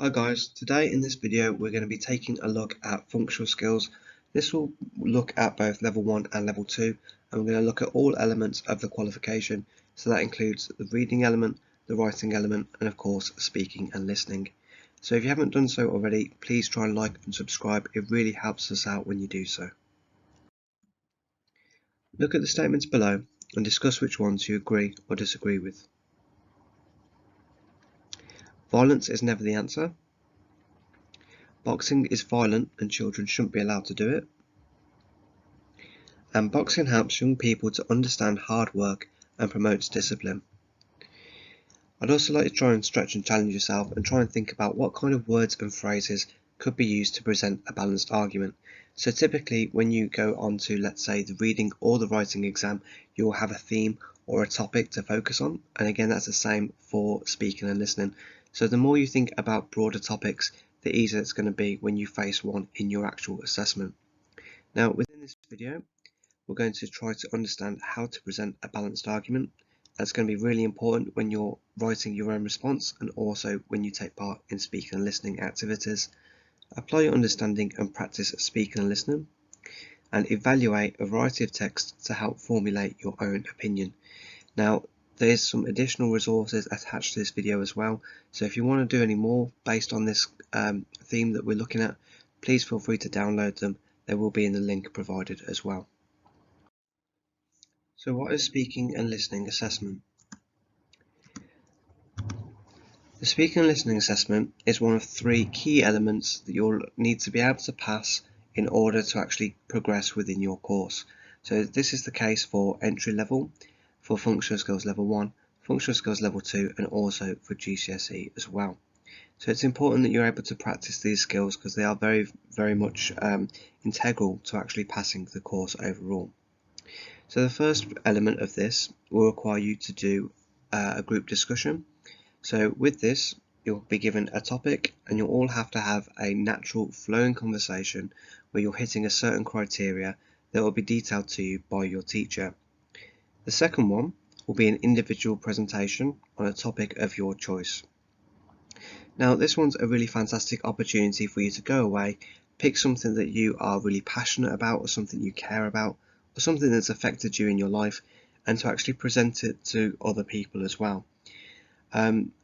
Hi guys, today in this video we're going to be taking a look at functional skills. This will look at both level 1 and level 2, and we're going to look at all elements of the qualification. So that includes the reading element, the writing element, and of course speaking and listening. So if you haven't done so already, please try and like and subscribe. It really helps us out when you do so. Look at the statements below and discuss which ones you agree or disagree with. Violence is never the answer. Boxing is violent and children shouldn't be allowed to do it. And boxing helps young people to understand hard work and promotes discipline. I'd also like to try and stretch and challenge yourself and try and think about what kind of words and phrases could be used to present a balanced argument. So typically when you go on to, let's say, the reading or the writing exam, you'll have a theme or a topic to focus on, and again that's the same for speaking and listening. So the more you think about broader topics, the easier it's going to be when you face one in your actual assessment. Now within this video we're going to try to understand how to present a balanced argument. That's going to be really important when you're writing your own response and also when you take part in speaking and listening activities. Apply your understanding and practice speaking and listening, and evaluate a variety of texts to help formulate your own opinion. Now, there's some additional resources attached to this video as well, so if you want to do any more based on this theme that we're looking at, please feel free to download them. They will be in the link provided as well. So what is speaking and listening assessment? The speaking and listening assessment is one of 3 key elements that you'll need to be able to pass in order to actually progress within your course. So this is the case for entry level, for functional skills level 1, functional skills level 2, and also for GCSE as well. So it's important that you're able to practice these skills because they are very much integral to actually passing the course overall. So the first element of this will require you to do a group discussion. So with this, you'll be given a topic and you'll all have to have a natural flowing conversation where you're hitting a certain criteria that will be detailed to you by your teacher. The second one will be an individual presentation on a topic of your choice. Now this one's a really fantastic opportunity for you to go away, pick something that you are really passionate about or something you care about, or something that's affected you in your life, and to actually present it to other people as well.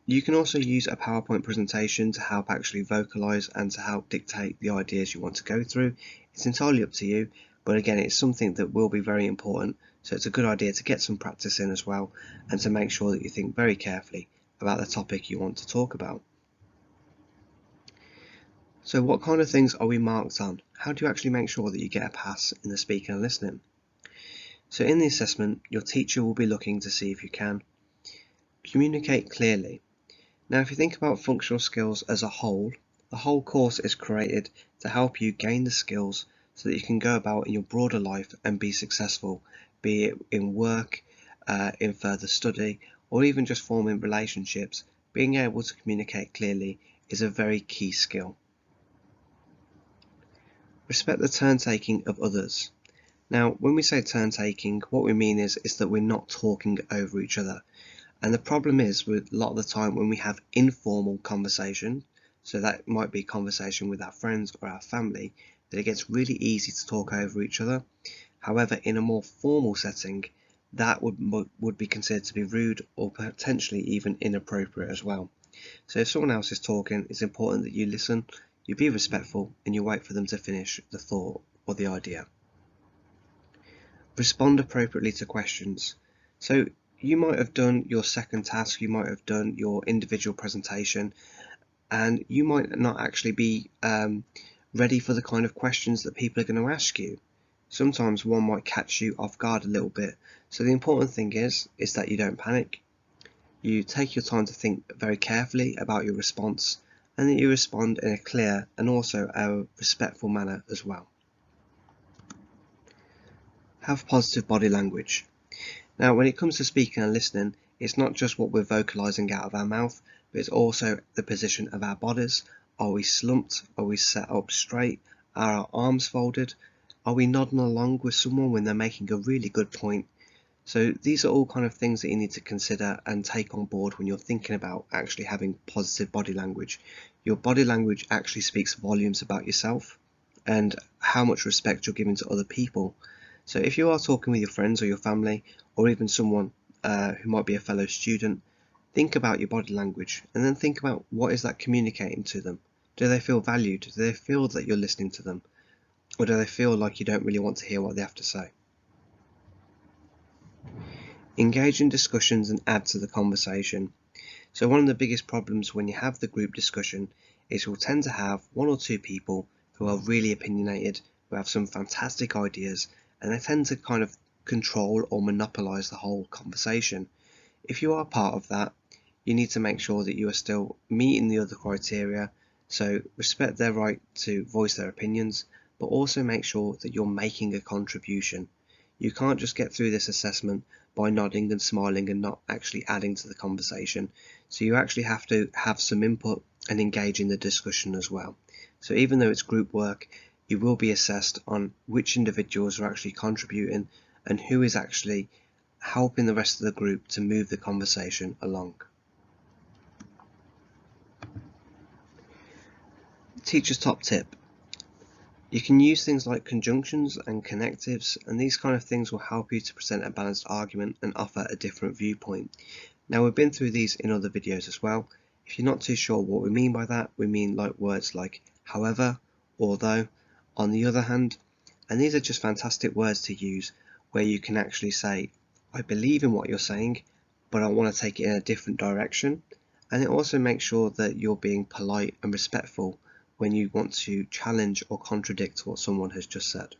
You can also use a PowerPoint presentation to help actually vocalize and to help dictate the ideas you want to go through. It's entirely up to you, but again it's something that will be very important, so it's a good idea to get some practice in as well and to make sure that you think very carefully about the topic you want to talk about. So what kind of things are we marked on? How do you actually make sure that you get a pass in the speaking and listening? So in the assessment, your teacher will be looking to see if you can communicate clearly. Now if you think about functional skills as a whole, the whole course is created to help you gain the skills so that you can go about in your broader life and be successful, be it in work, in further study, or even just forming relationships. Being able to communicate clearly is a very key skill. Respect the turn taking of others. Now when we say turn taking, what we mean is that we're not talking over each other. And the problem is with a lot of the time when we have informal conversation, so that might be conversation with our friends or our family, that it gets really easy to talk over each other. However, in a more formal setting, that would be considered to be rude or potentially even inappropriate as well. So if someone else is talking, it's important that you listen, you be respectful, and you wait for them to finish the thought or the idea. Respond appropriately to questions. So you might have done your second task, you might have done your individual presentation, and you might not actually be ready for the kind of questions that people are going to ask you. Sometimes one might catch you off guard a little bit. So the important thing is that you don't panic. You take your time to think very carefully about your response, and that you respond in a clear and also a respectful manner as well. Have positive body language. Now when it comes to speaking and listening, it's not just what we're vocalizing out of our mouth, but it's also the position of our bodies. Are we slumped? Are we set up straight? Are our arms folded? Are we nodding along with someone when they're making a really good point? So these are all kind of things that you need to consider and take on board when you're thinking about actually having positive body language. Your body language actually speaks volumes about yourself and how much respect you're giving to other people. So if you are talking with your friends or your family, or even someone who might be a fellow student, think about your body language and then think about what is that communicating to them. Do they feel valued? Do they feel that you're listening to them? Or do they feel like you don't really want to hear what they have to say? Engage in discussions and add to the conversation. So one of the biggest problems when you have the group discussion is you'll tend to have one or two people who are really opinionated, who have some fantastic ideas, and they tend to kind of control or monopolize the whole conversation. If you are part of that, you need to make sure that you are still meeting the other criteria, so respect their right to voice their opinions, but also make sure that you're making a contribution. You can't just get through this assessment by nodding and smiling and not actually adding to the conversation. So you actually have to have some input and engage in the discussion as well. So even though it's group work, you will be assessed on which individuals are actually contributing and who is actually helping the rest of the group to move the conversation along. Teacher's top tip. You can use things like conjunctions and connectives, and these kind of things will help you to present a balanced argument and offer a different viewpoint. Now, we've been through these in other videos as well. If you're not too sure what we mean by that, we mean like words like however, although, on the other hand, and these are just fantastic words to use where you can actually say, I believe in what you're saying, but I want to take it in a different direction. And it also makes sure that you're being polite and respectful when you want to challenge or contradict what someone has just said.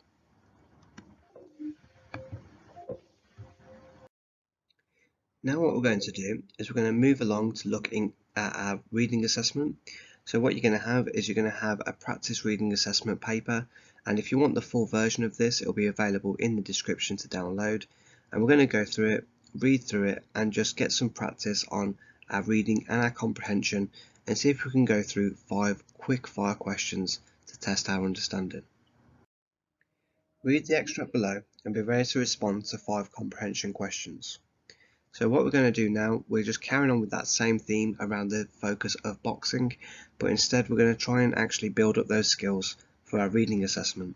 Now what we're going to do is we're going to move along to looking at our reading assessment. So what you're going to have is you're going to have a practice reading assessment paper, and if you want the full version of this, it will be available in the description to download. And we're going to go through it, read through it, and just get some practice on our reading and our comprehension, and see if we can go through 5 quick fire questions to test our understanding. Read the extract below and be ready to respond to 5 comprehension questions. So what we're going to do now, we're just carrying on with that same theme around the focus of boxing, but instead we're going to try and actually build up those skills for our reading assessment.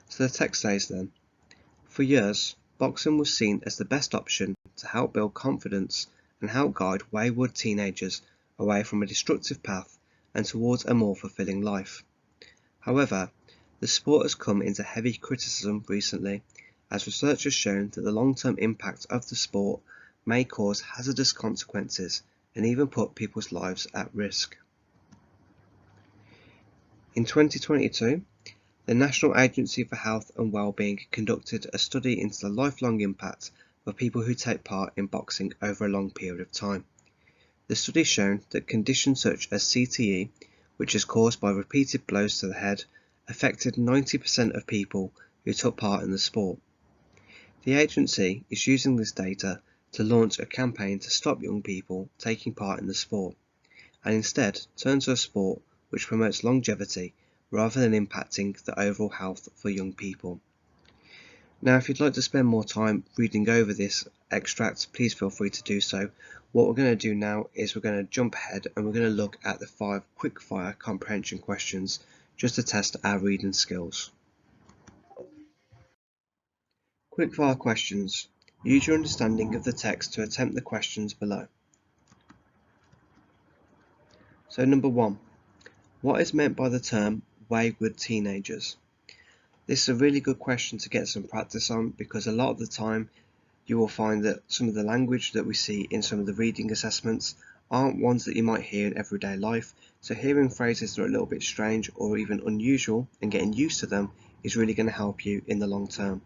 So the text says then, for years, boxing was seen as the best option to help build confidence and help guide wayward teenagers away from a destructive path and towards a more fulfilling life. However, the sport has come into heavy criticism recently, as research has shown that the long-term impact of the sport may cause hazardous consequences and even put people's lives at risk. In 2022, the National Agency for Health and Wellbeing conducted a study into the lifelong impact of people who take part in boxing over a long period of time. The study showed that conditions such as CTE, which is caused by repeated blows to the head, affected 90% of people who took part in the sport. The agency is using this data to launch a campaign to stop young people taking part in the sport, and instead turn to a sport which promotes longevity rather than impacting the overall health for young people. Now, if you'd like to spend more time reading over this extract, please feel free to do so. What we're going to do now is we're going to jump ahead and we're going to look at the 5 quick-fire comprehension questions just to test our reading skills. Quick-fire questions. Use your understanding of the text to attempt the questions below. So number 1. What is meant by the term wayward teenagers? This is a really good question to get some practice on, because a lot of the time you will find that some of the language that we see in some of the reading assessments aren't ones that you might hear in everyday life, so hearing phrases that are a little bit strange or even unusual and getting used to them is really going to help you in the long term.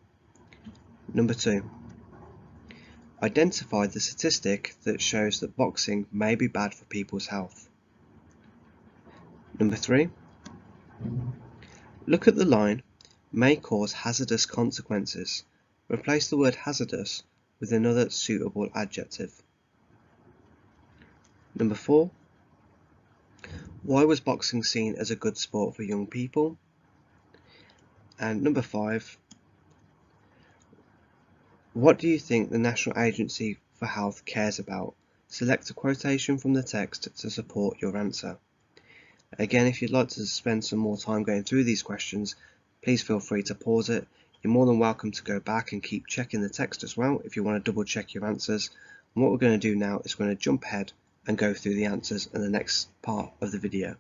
Number 2. Identify the statistic that shows that boxing may be bad for people's health. Number 3. Look at the line, may cause hazardous consequences. Replace the word hazardous with another suitable adjective. Number 4. Why was boxing seen as a good sport for young people? And number 5. What do you think the National Agency for Health cares about? Select a quotation from the text to support your answer. Again, if you'd like to spend some more time going through these questions, please feel free to pause it. You're more than welcome to go back and keep checking the text as well if you want to double check your answers. And what we're going to do now is we're going to jump ahead and go through the answers in the next part of the video.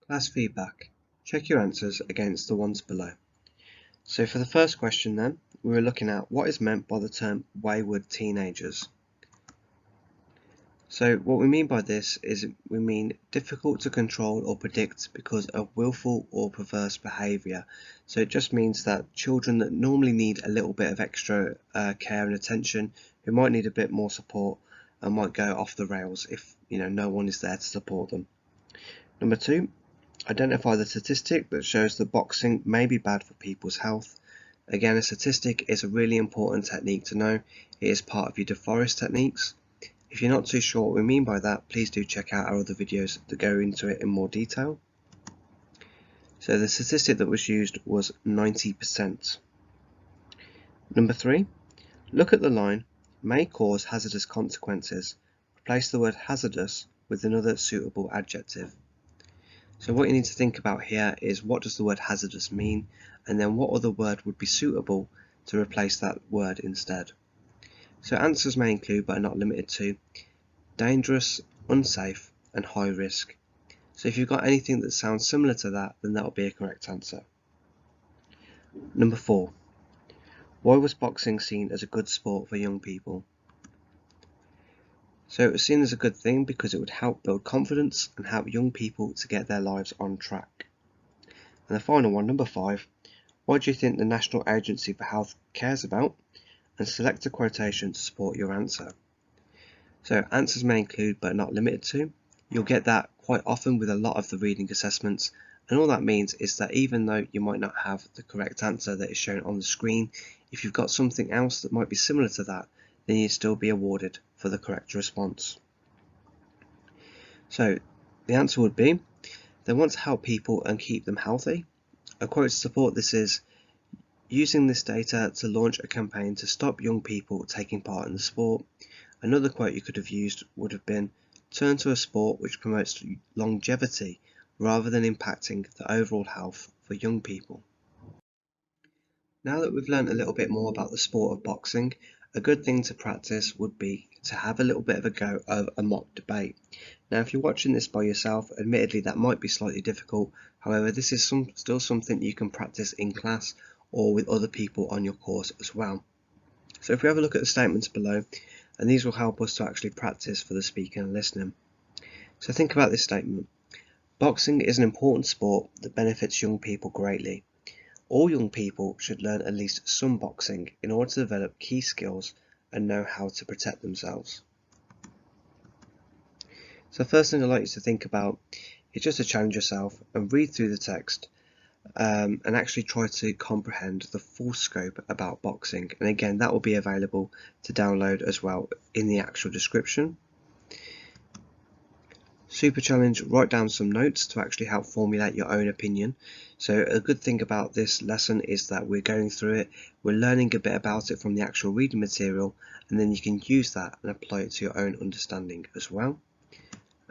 Class feedback. Check your answers against the ones below. So for the first question then, we were looking at what is meant by the term wayward teenagers. So what we mean by this is we mean difficult to control or predict because of willful or perverse behaviour. So it just means that children that normally need a little bit of extra care and attention, who might need a bit more support, and might go off the rails if no one is there to support them. Number 2, identify the statistic that shows that boxing may be bad for people's health. Again, a statistic is a really important technique to know. It is part of your DeForest techniques. If you're not too sure what we mean by that, please do check out our other videos that go into it in more detail. So the statistic that was used was 90%. Number 3, look at the line, may cause hazardous consequences. Replace the word hazardous with another suitable adjective. So what you need to think about here is what does the word hazardous mean, and then what other word would be suitable to replace that word instead. So answers may include, but are not limited to, dangerous, unsafe, and high risk. So if you've got anything that sounds similar to that, then that will be a correct answer. Number 4, why was boxing seen as a good sport for young people? So it was seen as a good thing because it would help build confidence and help young people to get their lives on track. And the final one, number 5, what do you think the National Agency for Health cares about? And select a quotation to support your answer. So answers may include but are not limited to. You'll get that quite often with a lot of the reading assessments, and all that means is that even though you might not have the correct answer that is shown on the screen, if you've got something else that might be similar to that, then you'll still be awarded for the correct response. So the answer would be, they want to help people and keep them healthy. A quote to support this is, using this data to launch a campaign to stop young people taking part in the sport. Another quote you could have used would have been, turn to a sport which promotes longevity rather than impacting the overall health for young people. Now that we've learned a little bit more about the sport of boxing, a good thing to practice would be to have a little bit of a go of a mock debate. Now if you're watching this by yourself, admittedly that might be slightly difficult, however this is still something you can practice in class or with other people on your course as well. So if we have a look at the statements below, and these will help us to actually practice for the speaking and listening. So think about this statement. Boxing is an important sport that benefits young people greatly. All young people should learn at least some boxing in order to develop key skills and know how to protect themselves. So the first thing I'd like you to think about is just to challenge yourself and read through the text and actually try to comprehend the full scope about boxing. And again, that will be available to download as well in the actual description. Super challenge, write down some notes to actually help formulate your own opinion. So a good thing about this lesson is that we're going through it, we're learning a bit about it from the actual reading material, and then you can use that and apply it to your own understanding as well.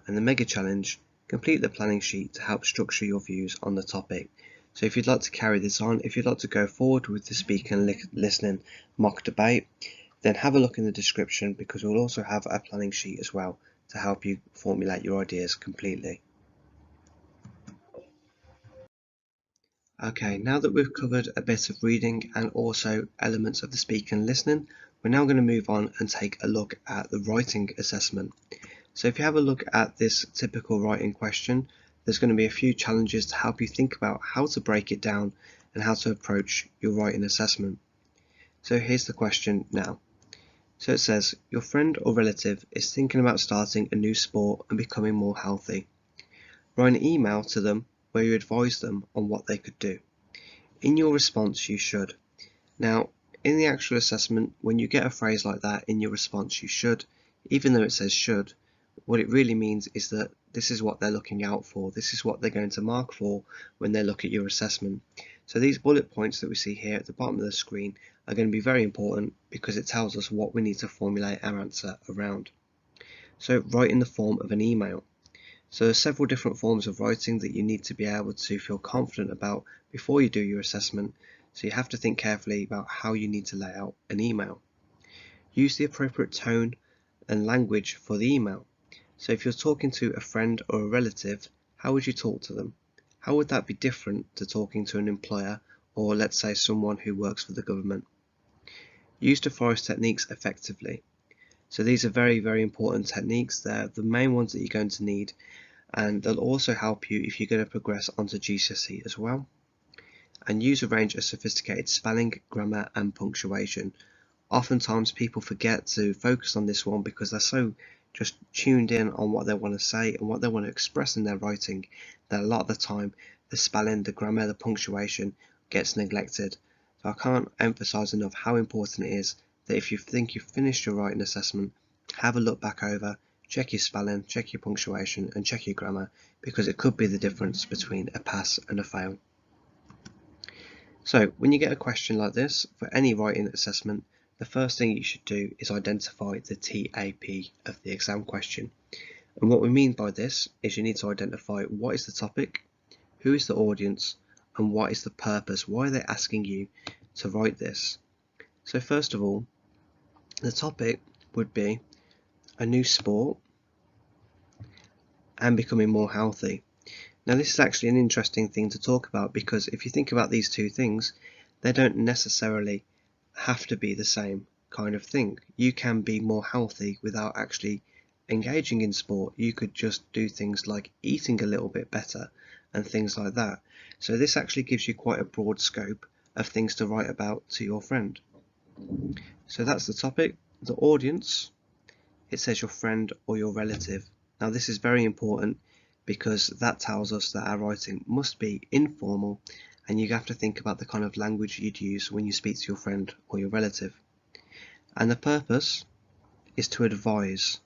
And the mega challenge, complete the planning sheet to help structure your views on the topic. So if you'd like to carry this on, if you'd like to go forward with the speaking and listening mock debate, then have a look in the description because we'll also have a planning sheet as well to help you formulate your ideas completely. Okay, now that we've covered a bit of reading and also elements of the speaking and listening, we're now going to move on and take a look at the writing assessment. So if you have a look at this typical writing question, there's going to be a few challenges to help you think about how to break it down and how to approach your writing assessment. So here's the question now. So it says, your friend or relative is thinking about starting a new sport and becoming more healthy. Write an email to them where you advise them on what they could do. In your response, you should. Now, in the actual assessment, when you get a phrase like that in your response, you should, even though it says should, what it really means is that this is what they're looking out for. This is what they're going to mark for when they look at your assessment. So these bullet points that we see here at the bottom of the screen are going to be very important because it tells us what we need to formulate our answer around. So write in the form of an email. So there's several different forms of writing that you need to be able to feel confident about before you do your assessment, so you have to think carefully about how you need to lay out an email. Use the appropriate tone and language for the email. So if you're talking to a friend or a relative, how would you talk to them? How would that be different to talking to an employer or, let's say, someone who works for the government? Use the forest techniques effectively. So these are very, very important techniques. They're the main ones that you're going to need, and they'll also help you if you're going to progress onto GCSE as well. And use a range of sophisticated spelling, grammar and punctuation. Oftentimes people forget to focus on this one because they're so just tuned in on what they want to say and what they want to express in their writing that a lot of the time the spelling, the grammar, the punctuation gets neglected. So I can't emphasize enough how important it is that if you think you've finished your writing assessment, have a look back over, check your spelling, check your punctuation and check your grammar, because it could be the difference between a pass and a fail. So when you get a question like this for any writing assessment, the first thing you should do is identify the TAP of the exam question. And what we mean by this is you need to identify what is the topic, who is the audience, and what is the purpose. Why are they asking you to write this? So first of all, the topic would be a new sport and becoming more healthy. Now this is actually an interesting thing to talk about, because if you think about these two things, they don't necessarily have to be the same kind of thing. You can be more healthy without actually engaging in sport. You could just do things like eating a little bit better and things like that. So this actually gives you quite a broad scope of things to write about to your friend. So that's the topic. The audience, it says your friend or your relative. Now this is very important because that tells us that our writing must be informal, and you have to think about the kind of language you'd use when you speak to your friend or your relative. And the purpose is to advise.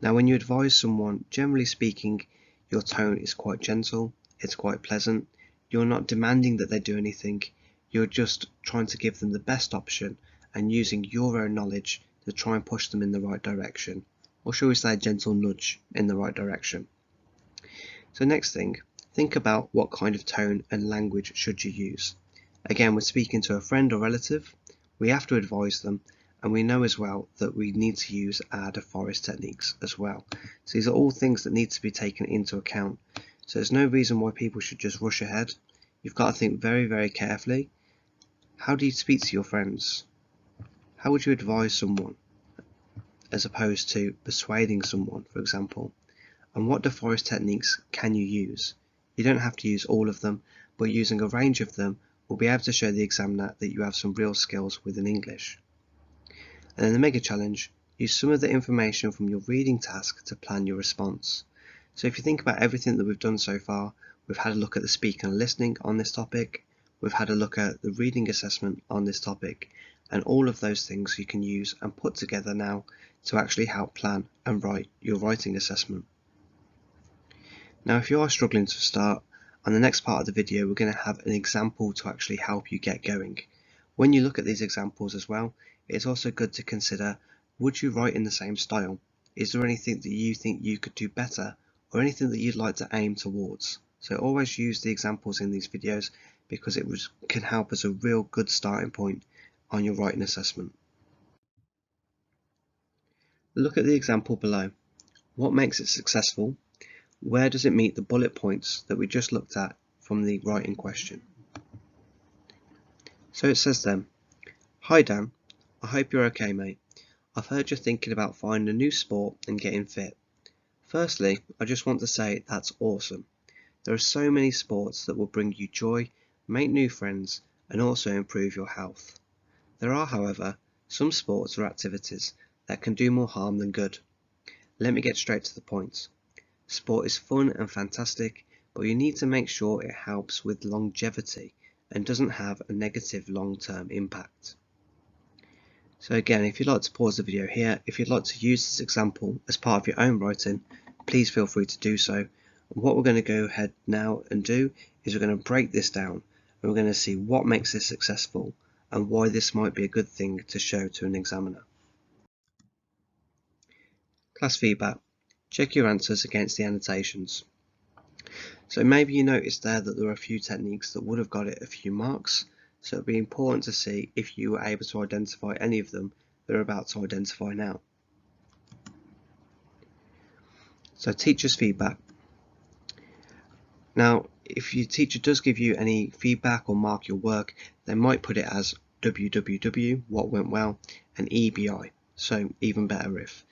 Now when you advise someone, generally speaking, your tone is quite gentle, it's quite pleasant, you're not demanding that they do anything, you're just trying to give them the best option and using your own knowledge to try and push them in the right direction, or shall we say a gentle nudge in the right direction. So next thing, think about what kind of tone and language should you use. Again, we're speaking to a friend or relative, we have to advise them, and we know as well that we need to use our de forest techniques as well. So these are all things that need to be taken into account. So there's no reason why people should just rush ahead. You've got to think very, very carefully. How do you speak to your friends? How would you advise someone, as opposed to persuading someone, for example? And what de forest techniques can you use? You don't have to use all of them, but using a range of them will be able to show the examiner that you have some real skills within English. And then the mega challenge, use some of the information from your reading task to plan your response. So if you think about everything that we've done so far, we've had a look at the speaking and listening on this topic, we've had a look at the reading assessment on this topic, and all of those things you can use and put together now to actually help plan and write your writing assessment. Now if you are struggling to start, on the next part of the video we're going to have an example to actually help you get going. When you look at these examples as well, it's also good to consider, would you write in the same style? Is there anything that you think you could do better, or anything that you'd like to aim towards? So always use the examples in these videos, because it can help as a real good starting point on your writing assessment. Look at the example below. What makes it successful? Where does it meet the bullet points that we just looked at from the writing question? So it says then, "Hi Dan, I hope you're okay mate. I've heard you're thinking about finding a new sport and getting fit. Firstly, I just want to say that's awesome. There are so many sports that will bring you joy, make new friends, and also improve your health. There are, however, some sports or activities that can do more harm than good. Let me get straight to the point. Sport is fun and fantastic, but you need to make sure it helps with longevity and doesn't have a negative long-term impact." So again, if you'd like to pause the video here, if you'd like to use this example as part of your own writing, please feel free to do so. And what we're going to go ahead now and do is we're going to break this down, and we're going to see what makes this successful and why this might be a good thing to show to an examiner. Class feedback. Check your answers against the annotations. So maybe you noticed there that there are a few techniques that would have got it a few marks, so it'd be important to see if you were able to identify any of them that are about to identify now. So teacher's feedback. Now, if your teacher does give you any feedback or mark your work, they might put it as WWW, what went well, and EBI, so even better if.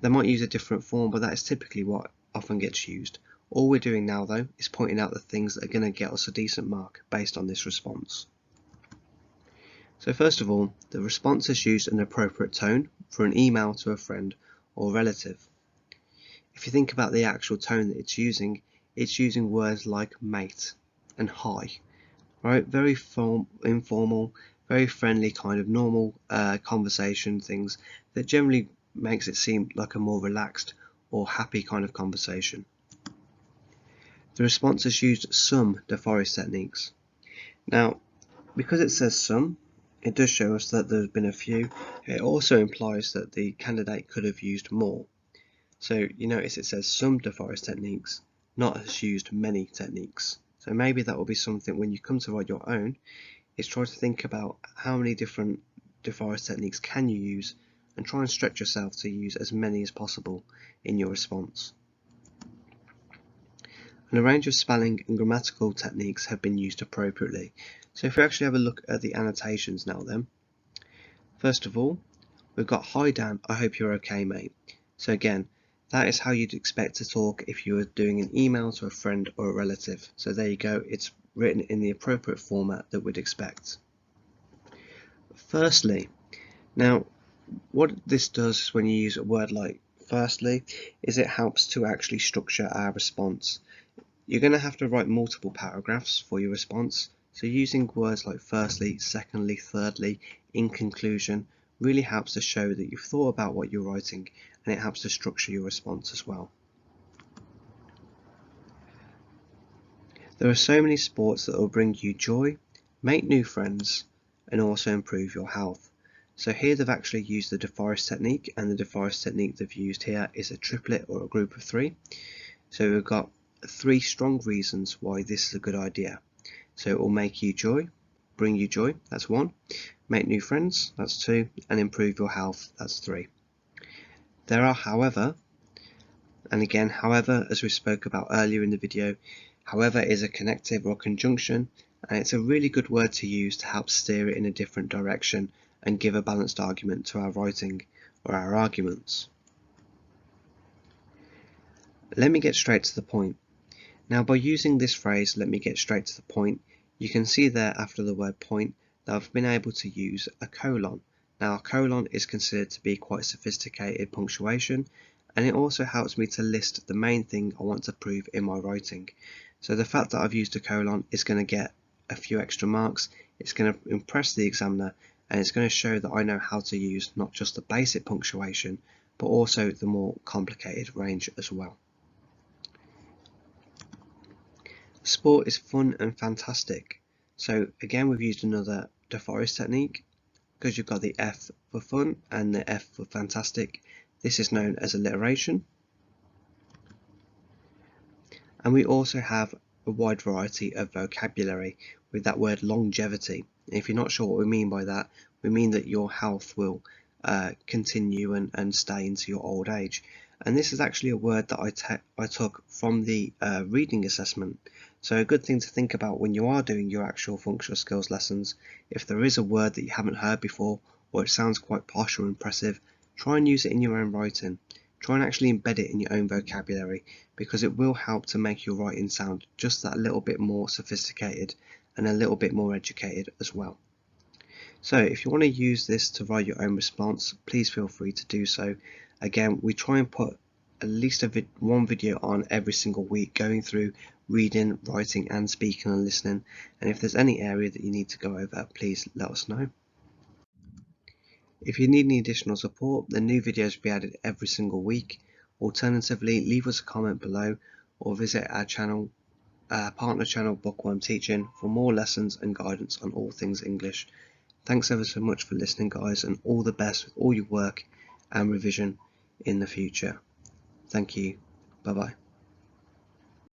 They might use a different form, but that is typically what often gets used. All we're doing now though is pointing out the things that are going to get us a decent mark based on this response. So first of all, the response has used an appropriate tone for an email to a friend or relative. If you think about the actual tone that it's using words like mate and hi, right? Very informal, very friendly kind of normal conversation things that generally makes it seem like a more relaxed or happy kind of conversation. The response has used some DeForest techniques. Now, because it says some, it does show us that there's been a few. It also implies that the candidate could have used more. So you notice it says some DeForest techniques, not has used many techniques. So maybe that will be something when you come to write your own, is try to think about how many different DeForest techniques can you use and try and stretch yourself to use as many as possible in your response. And a range of spelling and grammatical techniques have been used appropriately. So if we actually have a look at the annotations now then. First of all, we've got hi Dan, I hope you're okay mate. So again, that is how you'd expect to talk if you were doing an email to a friend or a relative. So there you go, it's written in the appropriate format that we'd expect. Firstly, now what this does when you use a word like firstly is it helps to actually structure our response. You're going to have to write multiple paragraphs for your response, so using words like firstly, secondly, thirdly, in conclusion really helps to show that you've thought about what you're writing, and it helps to structure your response as well. There are so many sports that will bring you joy, make new friends, and also improve your health. So here they've actually used the DeForest technique, and the DeForest technique they've used here is a triplet or a group of three. So we've got 3 strong reasons why this is a good idea. So it will make you joy, bring you joy, that's 1, make new friends, that's 2, and improve your health, that's 3. There are however, and again however, as we spoke about earlier in the video, however is a connective or conjunction, and it's a really good word to use to help steer it in a different direction and give a balanced argument to our writing or our arguments. Let me get straight to the point. Now by using this phrase, let me get straight to the point, you can see there after the word point that I've been able to use a colon. Now a colon is considered to be quite sophisticated punctuation, and it also helps me to list the main thing I want to prove in my writing. So the fact that I've used a colon is going to get a few extra marks, it's going to impress the examiner, and it's going to show that I know how to use not just the basic punctuation, but also the more complicated range as well. Sport is fun and fantastic. So again, we've used another DeForest technique. Because you've got the F for fun and the F for fantastic, this is known as alliteration. And we also have a wide variety of vocabulary with that word longevity. If you're not sure what we mean by that, we mean that your health will continue and stay into your old age. And this is actually a word that I took from the reading assessment. So a good thing to think about when you are doing your actual functional skills lessons, if there is a word that you haven't heard before, or it sounds quite posh or impressive, try and use it in your own writing. Try and actually embed it in your own vocabulary, because it will help to make your writing sound just that little bit more sophisticated and a little bit more educated as well. So if you want to use this to write your own response, please feel free to do so. Again, we try and put at least one video on every single week going through reading, writing and speaking and listening, and if there's any area that you need to go over, please let us know. If you need any additional support, then new videos will be added every single week. Alternatively, leave us a comment below, or visit our partner channel Bookworm Teaching for more lessons and guidance on all things English. Thanks ever so much for listening, guys, and all the best with all your work and revision in the future. Thank you. Bye bye.